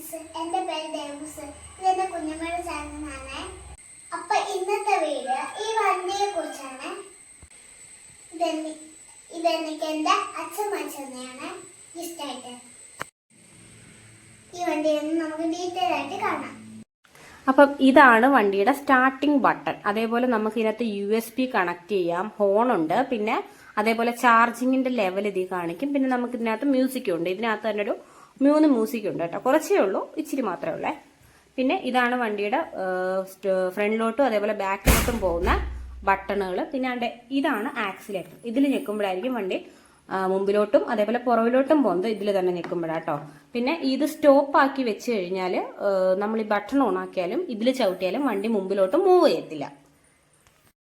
Friends, എൻ്റെ പേര് ദേവൂസ്. ഇതെന്റെ കുഞ്ഞമ്മയുടെ ചാനലാണ്. അപ്പൊ ഇന്നത്തെ വീഡിയോ ഈ വണ്ടിയെ കുറിച്ചാണ്. ഇതെനിക്ക് എൻ്റെ അച്ഛൻ വാങ്ങിച്ചതാണ് ഗിഫ്റ്റായിട്ട്. ഈ വണ്ടിയൊന്ന് നമുക്ക് ഡീറ്റെയിൽ ആയിട്ട് കാണാം. അപ്പം ഇതാണ് വണ്ടിയുടെ സ്റ്റാർട്ടിംഗ് ബട്ടൺ. അതേപോലെ നമുക്ക് ഇതിനകത്ത് USB കണക്ട് ചെയ്യാം, ഹോണുണ്ട്, പിന്നെ അതേപോലെ ചാർജിങ്ങിന്റെ ലെവൽ ഇതിൽ കാണിക്കും. പിന്നെ നമുക്ക് ഇതിനകത്ത് മ്യൂസിക് ഉണ്ട്. ഇതിനകത്ത് തന്നെ ഒരു 3 മ്യൂസിക് ഉണ്ട് കേട്ടോ. കുറച്ചേ ഉള്ളൂ, ഇച്ചിരി മാത്രമേ ഉള്ളേ. പിന്നെ ഇതാണ് വണ്ടിയുടെ ഫ്രണ്ടിലോട്ടും അതേപോലെ ബാക്കിലോട്ടും പോകുന്ന ബട്ടണുകൾ. പിന്നെ ഇതാണ് ആക്സിലേറ്റർ. ഇതിൽ ഞെക്കുമ്പോഴായിരിക്കും വണ്ടി മുമ്പിലോട്ടും അതേപോലെ പുറകിലോട്ടും പോകുന്നത് ഇതിൽ തന്നെ ഞെക്കുമ്പോഴാട്ടോ. പിന്നെ ഇത് സ്റ്റോപ്പ് ആക്കി വെച്ച് കഴിഞ്ഞാൽ നമ്മൾ ഈ ബട്ടൺ ഓൺ ആക്കിയാലും ഇതിൽ ചവിട്ടിയാലും വണ്ടി മുമ്പിലോട്ട് മൂവ് ചെയ്യത്തില്ല.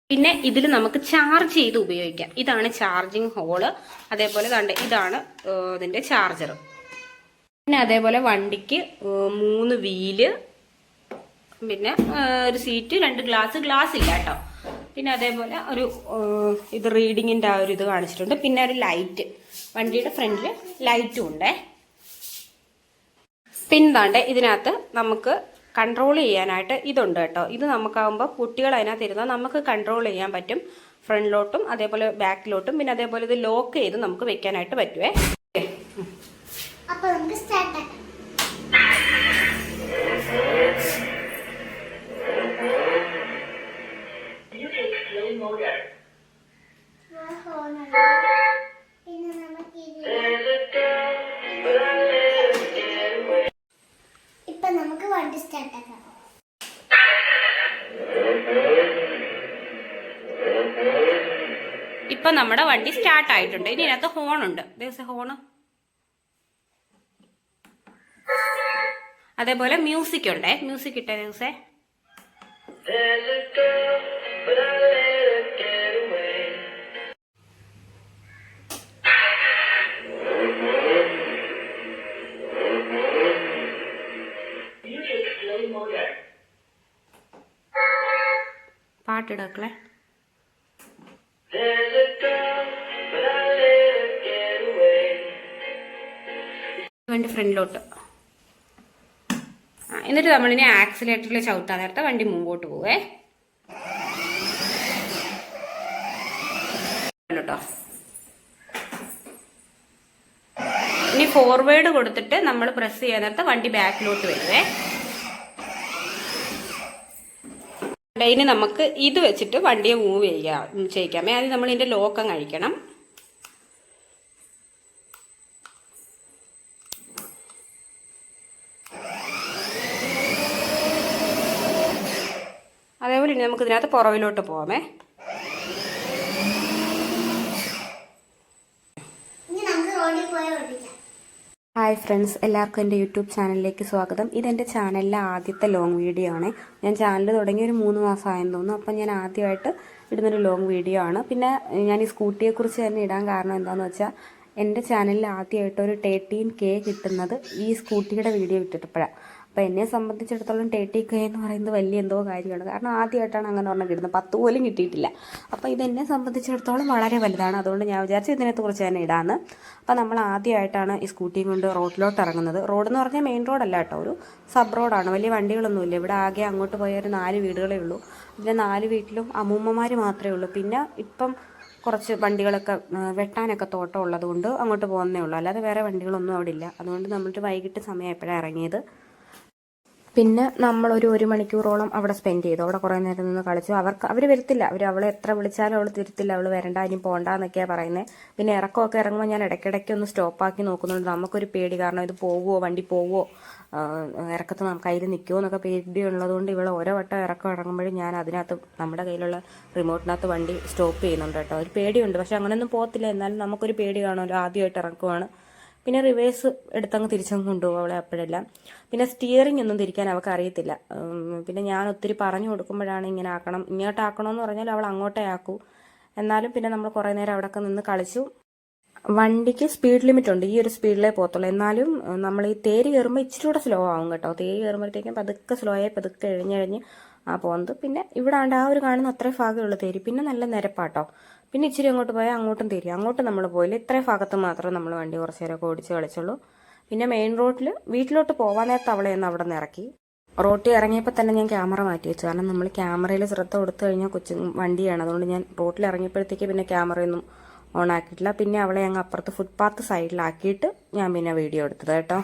പിന്നെ ഇതിൽ നമുക്ക് ചാർജ് ചെയ്ത് ഉപയോഗിക്കാം. ഇതാണ് ചാർജിങ് ഹോള്. അതേപോലെ ഇതാണ് ഇതിന്റെ ചാർജർ. പിന്നെ അതേപോലെ വണ്ടിക്ക് 3 വീല്, പിന്നെ ഒരു സീറ്റ്, 2 ഗ്ലാസ് ഇല്ല കേട്ടോ. പിന്നെ അതേപോലെ ഒരു ഇത് റീഡിങ്ങിന്റെ ആ ഒരു ഇത് കാണിച്ചിട്ടുണ്ട്. പിന്നെ ഒരു ലൈറ്റ്, വണ്ടിയുടെ ഫ്രണ്ടിൽ ലൈറ്റും ഉണ്ടേ. പിന്നെ ഇതിനകത്ത് നമുക്ക് കൺട്രോൾ ചെയ്യാനായിട്ട് ഇതുണ്ട് കേട്ടോ. ഇത് നമുക്കാവുമ്പോൾ കുട്ടികൾ അതിനകത്ത് ഇരുന്നാൽ നമുക്ക് കൺട്രോൾ ചെയ്യാൻ പറ്റും, ഫ്രണ്ടിലോട്ടും അതേപോലെ ബാക്കിലോട്ടും. പിന്നെ അതേപോലെ ഇത് ലോക്ക് ചെയ്ത് നമുക്ക് വെക്കാനായിട്ട് പറ്റുവേ. അപ്പൊ നമുക്ക് സ്റ്റാർട്ട് ആക്കാം. പിന്നെ നമുക്ക് ഇപ്പൊ നമുക്ക് വണ്ടി സ്റ്റാർട്ട് ആക്കാം. ഇപ്പൊ നമ്മുടെ വണ്ടി സ്റ്റാർട്ട് ആയിട്ടുണ്ട്. ഇനി ഇതിനകത്ത് ഹോണുണ്ട്, ഹോണ്. അതേപോലെ മ്യൂസിക് ഉണ്ടേ. മ്യൂസിക് ഇട്ടേ ദിവസേ. പാട്ടിടക്കളെ. വണ്ടി ഫ്രണ്ടിലോട്ട്. എന്നിട്ട് നമ്മളിനി ആക്സിലേറ്ററിൽ ചവിട്ടാൻ നേരത്തെ വണ്ടി മുമ്പോട്ട് പോവേ കേട്ടോ. ഇനി ഫോർവേഡ് കൊടുത്തിട്ട് നമ്മൾ പ്രസ് ചെയ്യാൻ നേരത്തെ വണ്ടി ബാക്കിലോട്ട് വരുവേ. ഇനി നമുക്ക് ഇത് വെച്ചിട്ട് വണ്ടിയെ മൂവ് ചെയ്യിക്കാമേ. ആദ്യം നമ്മൾ ഇതിന്റെ ലോക്കം കഴിക്കണം. അതേപോലെ ഇനി നമുക്ക് ഇതിനകത്ത് പുറവിലോട്ട് പോവാമേ. ഹായ് ഫ്രണ്ട്സ്, എല്ലാവർക്കും എൻ്റെ യൂട്യൂബ് ചാനലിലേക്ക് സ്വാഗതം. ഇതെൻ്റെ ചാനലിലെ ആദ്യത്തെ ലോങ് വീഡിയോ ആണ്. ഞാൻ ചാനൽ തുടങ്ങി ഒരു 3 മാസമായെന്ന് തോന്നുന്നു. അപ്പം ഞാൻ ആദ്യമായിട്ട് ഇടുന്നൊരു ലോങ് വീഡിയോ ആണ്. പിന്നെ ഞാൻ ഈ സ്കൂട്ടിയെക്കുറിച്ച് തന്നെ ഇടാൻ കാരണം എന്താണെന്ന് വെച്ചാൽ എൻ്റെ ചാനലിൽ ആദ്യമായിട്ട് ഒരു 13K കിട്ടുന്നത് ഈ സ്കൂട്ടിയുടെ വീഡിയോ ഇട്ടിട്ടപ്പോഴാണ്. അപ്പോൾ എന്നെ സംബന്ധിച്ചിടത്തോളം 30K എന്ന് പറയുന്നത് വലിയ എന്തോ കാര്യമാണ്. കാരണം ആദ്യമായിട്ടാണ് അങ്ങനെ ഒരെണ്ണം കിട്ടുന്നത്. 10 പോലും കിട്ടിയിട്ടില്ല. അപ്പോൾ ഇതെന്നെ സംബന്ധിച്ചിടത്തോളം വളരെ വലുതാണ്. അതുകൊണ്ട് ഞാൻ വിചാരിച്ചു ഇതിനെക്കുറിച്ച് തന്നെ ഇടാമെന്ന്. അപ്പോൾ നമ്മൾ ആദ്യമായിട്ടാണ് ഈ സ്കൂട്ടിയും കൊണ്ട് റോഡിലോട്ട് ഇറങ്ങുന്നത്. റോഡെന്ന് പറഞ്ഞാൽ മെയിൻ റോഡല്ല കേട്ടോ, ഒരു സബ് റോഡാണ്. വലിയ വണ്ടികളൊന്നുമില്ല. ഇവിടെ ആകെ അങ്ങോട്ട് പോയ ഒരു 4 വീടുകളേ ഉള്ളൂ. ഇതിലെ 4 വീട്ടിലും അമ്മൂമ്മമാർ മാത്രമേ ഉള്ളൂ. പിന്നെ ഇപ്പം കുറച്ച് വണ്ടികളൊക്കെ വെട്ടാനൊക്കെ തോട്ടം ഉള്ളതുകൊണ്ട് അങ്ങോട്ട് പോകുന്നേ ഉള്ളൂ. അല്ലാതെ വേറെ വണ്ടികളൊന്നും അവിടെ ഇല്ല. അതുകൊണ്ട് നമ്മൾക്ക് വൈകിട്ട് സമയം എപ്പോഴാണ് ഇറങ്ങിയത്. പിന്നെ നമ്മളൊരു 1 മണിക്കൂറോളം അവിടെ സ്പെൻഡ് ചെയ്തു. അവിടെ കുറേ നേരം നിന്ന് കളിച്ചു. അവർ വരത്തില്ല. അവളെ എത്ര വിളിച്ചാലും അവൾ തിരുത്തില്ല. അവൾ വരണ്ട, ഇനി പോകണ്ടെന്നൊക്കെയാണ് പറയുന്നത്. പിന്നെ ഇറക്കമൊക്കെ ഇറങ്ങുമ്പോൾ ഞാൻ ഇടയ്ക്കിടയ്ക്ക് ഒന്ന് സ്റ്റോപ്പാക്കി നോക്കുന്നുണ്ട്. നമുക്കൊരു പേടി, കാരണം ഇത് പോവുമോ, വണ്ടി പോവുമോ, ഇറക്കത്ത് കയ്യിൽ നിൽക്കുമോ എന്നൊക്കെ പേടി ഉള്ളതുകൊണ്ട് ഇവൾ ഓരോ വട്ടം ഇറക്കം ഇറങ്ങുമ്പോഴും ഞാൻ അതിനകത്ത് നമ്മുടെ കയ്യിലുള്ള റിമോട്ടിനകത്ത് വണ്ടി സ്റ്റോപ്പ് ചെയ്യുന്നുണ്ട് കേട്ടോ. ഒരു പേടിയുണ്ട്, പക്ഷെ അങ്ങനെയൊന്നും പോകത്തില്ല. എന്നാലും നമുക്കൊരു പേടി കാണുമല്ലോ, ആദ്യമായിട്ട് ഇറക്കുവാണ്. പിന്നെ റിവേഴ്സ് എടുത്തങ്ങ് തിരിച്ചങ്ങ് കൊണ്ടുപോകും അവളെ അപ്പോഴെല്ലാം. പിന്നെ സ്റ്റിയറിംഗ് ഒന്നും തിരിക്കാൻ അവൾക്ക് അറിയത്തില്ല. പിന്നെ ഞാൻ ഒത്തിരി പറഞ്ഞു കൊടുക്കുമ്പോഴാണ് ഇങ്ങനെ ആക്കണം, ഇങ്ങോട്ടാക്കണമെന്ന് പറഞ്ഞാൽ അവൾ അങ്ങോട്ടേ ആക്കൂ. എന്നാലും പിന്നെ നമ്മൾ കുറേ നേരം അവിടെയൊക്കെ നിന്ന് കളിച്ചു. വണ്ടിക്ക് സ്പീഡ് ലിമിറ്റ് ഉണ്ട്, ഈ ഒരു സ്പീഡിലേ പോകത്തുള്ളൂ. എന്നാലും നമ്മൾ ഈ തേര് കയറുമ്പോൾ ഇച്ചിരി കൂടെ സ്ലോ ആവും കേട്ടോ. തേര് കയറുമ്പോഴത്തേക്കും പതുക്കെ സ്ലോ ആയി പതുക്കെ എഴിഞ്ഞ് പോകുന്നത്. പിന്നെ ഇവിടെ ആ ഒരു കാണുന്ന അത്രയും ഭാഗമുള്ള തേരി. പിന്നെ നല്ല നിരപ്പാട്ടോ. പിന്നെ ഇച്ചിരി അങ്ങോട്ട് പോയാൽ അങ്ങോട്ടും തേരി. അങ്ങോട്ടും നമ്മൾ പോയില്ല, ഇത്രയും ഭാഗത്ത് മാത്രം നമ്മൾ വണ്ടി കുറച്ച് നേരമൊക്കെ ഓടിച്ച് കളിച്ചുള്ളൂ. പിന്നെ മെയിൻ റോഡിൽ വീട്ടിലോട്ട് പോകാൻ നേരത്ത് അവളെ ഒന്ന് അവിടെ നിന്ന് ഇറക്കി. റോട്ടിൽ ഇറങ്ങിയപ്പോൾ തന്നെ ഞാൻ ക്യാമറ മാറ്റി വെച്ചു. കാരണം നമ്മൾ ക്യാമറയിൽ ശ്രദ്ധ കൊടുത്തു കഴിഞ്ഞാൽ കൊച്ചു വണ്ടിയാണ്. അതുകൊണ്ട് ഞാൻ റോട്ടിൽ ഇറങ്ങിയപ്പോഴത്തേക്ക് പിന്നെ ക്യാമറയൊന്നും ഓൺ ആക്കിയിട്ടില്ല. പിന്നെ അവളെ അങ്ങ് അപ്പുറത്ത് ഫുട്പാത്ത് സൈഡിലാക്കിയിട്ട് ഞാൻ പിന്നെ വീഡിയോ എടുത്തത് കേട്ടോ.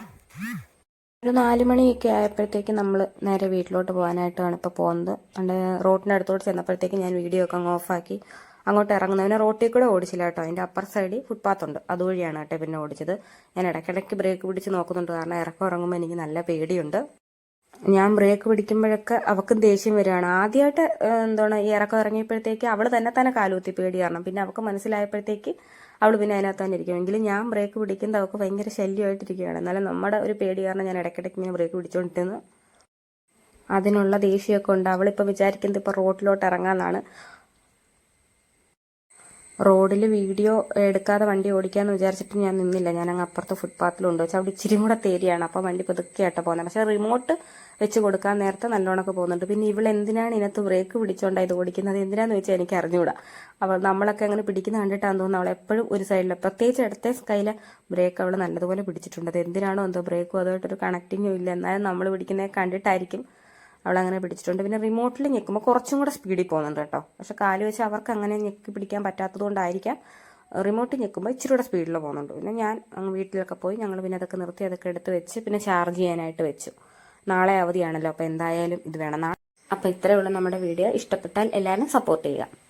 ഒരു 4 മണിയൊക്കെ ആയപ്പോഴത്തേക്ക് നമ്മൾ നേരെ വീട്ടിലോട്ട് പോകാനായിട്ടാണ് ഇപ്പോൾ പോകുന്നത്. അതുകൊണ്ട് റോഡിനടുത്തോട്ട് ചെന്നപ്പോഴത്തേക്ക് ഞാൻ വീഡിയോ ഒക്കെ അങ്ങ് ഓഫാക്കി അങ്ങോട്ട് ഇറങ്ങുന്നതിന് റോട്ടിൽ കൂടെ ഓടിച്ചില്ല കേട്ടോ. അതിൻ്റെ അപ്പർ സൈഡിൽ ഫുട്പാത്ത് ഉണ്ട്, അതുവഴിയാണ് കേട്ടോ പിന്നെ ഓടിച്ചത്. ഞാൻ ഇടയ്ക്കിടയ്ക്ക് ബ്രേക്ക് പിടിച്ച് നോക്കുന്നുണ്ട്, കാരണം ഇറക്കം ഇറങ്ങുമ്പോൾ എനിക്ക് നല്ല പേടിയുണ്ട്. ഞാൻ ബ്രേക്ക് പിടിക്കുമ്പോഴൊക്കെ അവൾക്കും ദേഷ്യം വരികയാണ്. ആദ്യമായിട്ട് ഈ ഇറക്കം ഇറങ്ങിയപ്പോഴത്തേക്ക് അവൾ തന്നെ കാലുകുത്തി പേടി കാരണം. പിന്നെ അവൾക്ക് മനസ്സിലായപ്പോഴത്തേക്ക് അവൾ പിന്നെ അതിനകത്ത് തന്നെ ഇരിക്കും. എങ്കിലും ഞാൻ ബ്രേക്ക് പിടിക്കുന്നത് അവൾക്ക് ഭയങ്കര ശല്യമായിട്ടിരിക്കുകയാണ്. എന്നാലും നമ്മുടെ ഒരു പേടി കാരണം ഞാൻ ഇടയ്ക്കിടയ്ക്ക് ഇങ്ങനെ ബ്രേക്ക് പിടിച്ചുകൊണ്ടിരുന്നു. അതിനുള്ള ദേഷ്യമൊക്കെ ഉണ്ട്. അവളിപ്പോൾ വിചാരിക്കുന്നത് ഇപ്പോൾ റോഡിലോട്ട് ഇറങ്ങാമെന്നാണ്. റോഡിൽ വീഡിയോ എടുക്കാതെ വണ്ടി ഓടിക്കാമെന്ന് വിചാരിച്ചിട്ട് ഞാൻ നിന്നില്ല. ഞാൻ അങ്ങ് അപ്പുറത്ത് ഫുട്പാത്തിലുണ്ട് വെച്ചാൽ അവിടെ ഇച്ചിരി കൂടെ തേരിയാണ്. അപ്പോൾ വണ്ടി പതുക്കെയായിട്ട് പോകുന്നത്. പക്ഷേ റിമോട്ട് വെച്ച് കൊടുക്കാൻ നേരത്തെ നല്ലോണമൊക്കെ പോകുന്നുണ്ട്. പിന്നെ എന്തിനാണ് ഇതിനകത്ത് ബ്രേക്ക് പിടിച്ചോണ്ടാണ് ഇത് ഓടിക്കുന്നത് എന്തിനാന്ന് വെച്ചാൽ എനിക്ക് അറിഞ്ഞുകൂടാ. അവൾ നമ്മളൊക്കെ അങ്ങനെ പിടിക്കുന്ന കണ്ടിട്ടാന്ന് തോന്നുന്നു അവൾ എപ്പോഴും ഒരു സൈഡിൽ, പ്രത്യേകിച്ച് ഇടത്തെ കയ്യിലെ ബ്രേക്ക് അവൾ നല്ലതുപോലെ പിടിച്ചിട്ടുണ്ട്. അത് എന്തിനാണോ എന്തോ ബ്രേക്കും അതുമായിട്ടൊരു കണക്റ്റിങ്ങും ഇല്ല. എന്നാലും നമ്മൾ പിടിക്കുന്നത് കണ്ടിട്ടായിരിക്കും അവളങ്ങനെ പിടിച്ചിട്ടുണ്ട്. പിന്നെ റിമോട്ടിൽ ഞെക്കുമ്പോൾ കുറച്ചും കൂടെ സ്പീഡിൽ പോകുന്നുണ്ട് കേട്ടോ. പക്ഷെ കാല് വെച്ച് അവർക്ക് അങ്ങനെ ഞെക്കി പിടിക്കാൻ പറ്റാത്തത് കൊണ്ടായിരിക്കാം റിമോട്ട് ഞെക്കുമ്പോൾ ഇച്ചിരി കൂടെ സ്പീഡിൽ പോകുന്നുണ്ട്. പിന്നെ ഞാൻ അങ്ങ് വീട്ടിലൊക്കെ പോയി ഞങ്ങൾ പിന്നെ അതൊക്കെ നിർത്തി അതൊക്കെ എടുത്ത് വെച്ച് പിന്നെ ചാർജ് ചെയ്യാനായിട്ട് വെച്ചു. നാളെ അവധിയാണല്ലോ, അപ്പോൾ എന്തായാലും ഇത് വേണം. അപ്പോൾ ഇത്രയേ ഉള്ളൂ നമ്മുടെ വീഡിയോ. ഇഷ്ടപ്പെട്ടാൽ എല്ലാവരും സപ്പോർട്ട് ചെയ്യുക.